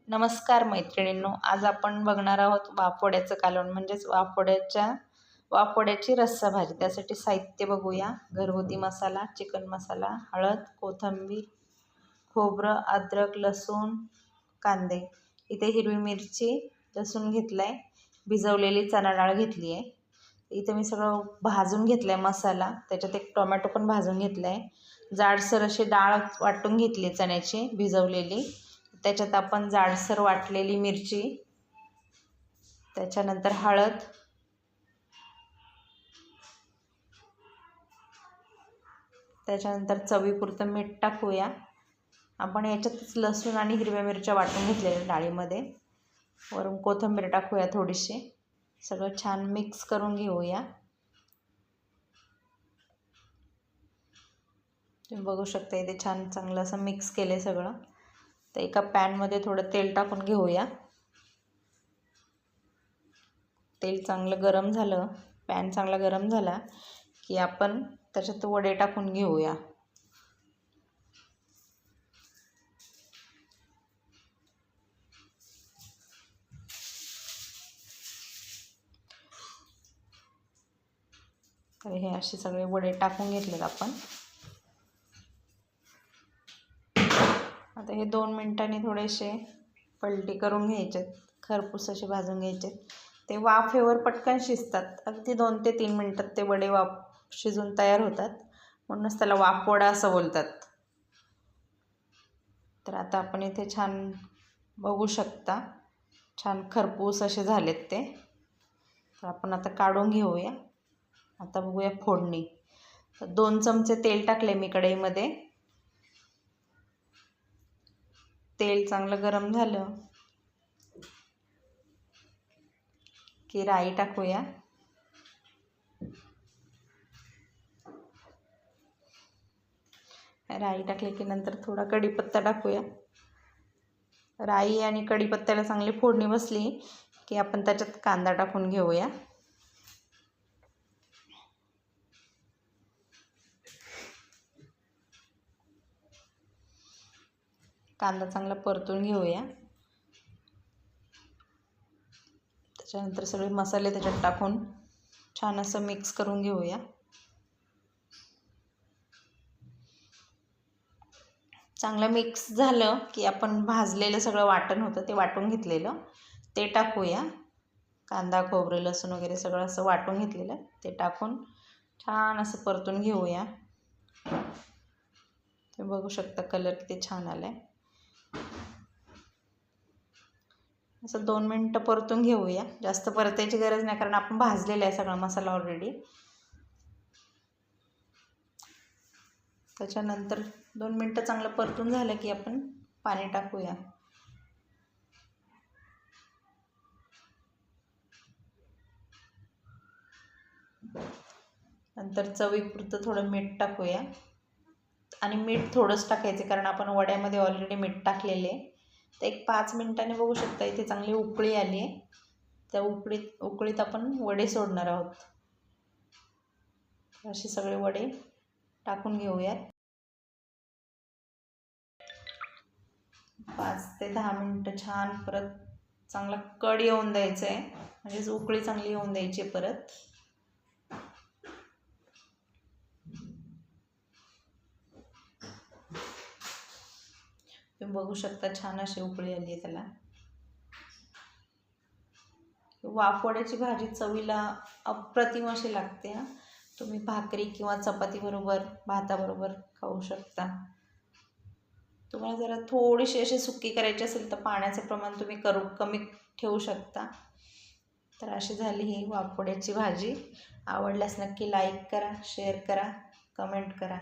नमस्कार मैत्रिणींनो, आज आपण बघणार आहोत वाफवड्याचं कालवण म्हणजेच वाफवड्याची रस्सा भाजी। त्यासाठी साहित्य बघूया। घरगुती मसाला, चिकन मसाला, हळद, कोथिंबीर, खोबरं, अद्रक, लसूण, कांदे। इथे हिरवी मिरची, लसूण घेतलाय, भिजवलेली चणा डाळ घेतली आहे। इथे मी सगळं भाजून घेतलंय मसाला, त्याच्यात एक टोमॅटो पण भाजून घेतलाय। जाडसर अशी डाळ वाटून घेतली चण्याची भिजवलेली। त्याच्यात आपण जाडसर वाटलेली मिरची, त्याच्यानंतर हळद, त्याच्यानंतर चवीपुरतं मीठ टाकूया। आपण याच्यातच लसूण आणि हिरव्या मिरच्या वाटून घेतलेल्या डाळीमध्ये, वरून कोथिंबीर टाकूया थोडीशी। सगळं छान मिक्स करून घेऊया। तुम्ही बघू शकता इथे छान चांगलं असं मिक्स केले सगळं। तर एका पॅनमध्ये थोडं तेल टाकून घेऊया। तेल चांगलं गरम झालं, पॅन चांगला गरम झाला की आपण त्याच्यात वडे टाकून घेऊया। तर हे असे सगळे वडे टाकून घेतलेत आपण। आता हे 2 मिनिटांनी थोडेसे पलटी करून घ्यायचे, खरपूस असे भाजून घ्यायचे। ते वाफेवर पटकन शिजतात, अगदी 2 ते 3 मिनिटात ते वडे शिजून तयार होतात, म्हणूनच त्याला वाफवडा असं बोलतात। तर आता आपण इथे छान बघू शकता, छान खरपूस असे झालेत ते। तर आपण आता काढून घेऊया। आता बघूया फोडणी। तर 2 चमचे तेल टाकले मी कढईमध्ये। तेल चांगलं गरम झालं की राई टाकूया। राई टाकले की नंतर थोडा कढीपत्ता टाकूया। राई आणि कढीपत्त्याला चांगली फोडणी बसली की आपण त्याच्यात कांदा टाकून घेऊया। कांदा चांगला परतून घेऊया। त्याच्यानंतर सगळे मसाले त्याच्यात टाकून छान असं मिक्स करून घेऊया। चांगलं मिक्स झालं की आपण भाजलेलं सगळं वाटण होतं ते वाटून घेतलेलं ते टाकूया। कांदा, खोबरं, लसूण वगैरे सगळं असं वाटून घेतलेलं ते टाकून छान असं परतून घेऊया। तुम्ही बघू शकता कलर किती छान आलाय। असं 2 मिनिटं परतून घेऊया। जास्त परतायची गरज नाही, कारण आपण भाजलेला आहे सगळा मसाला ऑलरेडी। त्याच्यानंतर 2 मिनिटं चांगलं परतून झालं की आपण पाणी टाकूया। नंतर चवीपुरतं थोडं मीठ टाकूया, आणि मीठ थोडंच टाकायचं कारण आपण वड्यामध्ये ऑलरेडी मीठ टाकलेले। तर एक 5 मिनिटांनी बघू शकता इथे चांगली उकळी आली आहे। त्या उकळीत आपण वडे सोडणार आहोत। असे सगळे वडे टाकून घेऊयात। 5 ते 10 मिनिटं छान परत चांगला कड येऊन द्यायचं आहे, म्हणजेच उकळी चांगली येऊन द्यायची परत। तुम्ही बघू शकता छान अशी उकळी आली आहे त्याला। वाफवड्याची भाजी चवीला अप्रतिम अशी लागते। तुम्ही भाकरी किंवा चपाती बरोबर, भाताबरोबर खाऊ शकता। तुम्हाला जरा थोडीशी अशी सुकी करायची असेल तर पाण्याचं प्रमाण तुम्ही कमी ठेवू शकता। तर अशी झाली ही वाफवड्याची भाजी। आवडल्यास नक्की लाईक करा, शेअर करा, कमेंट करा।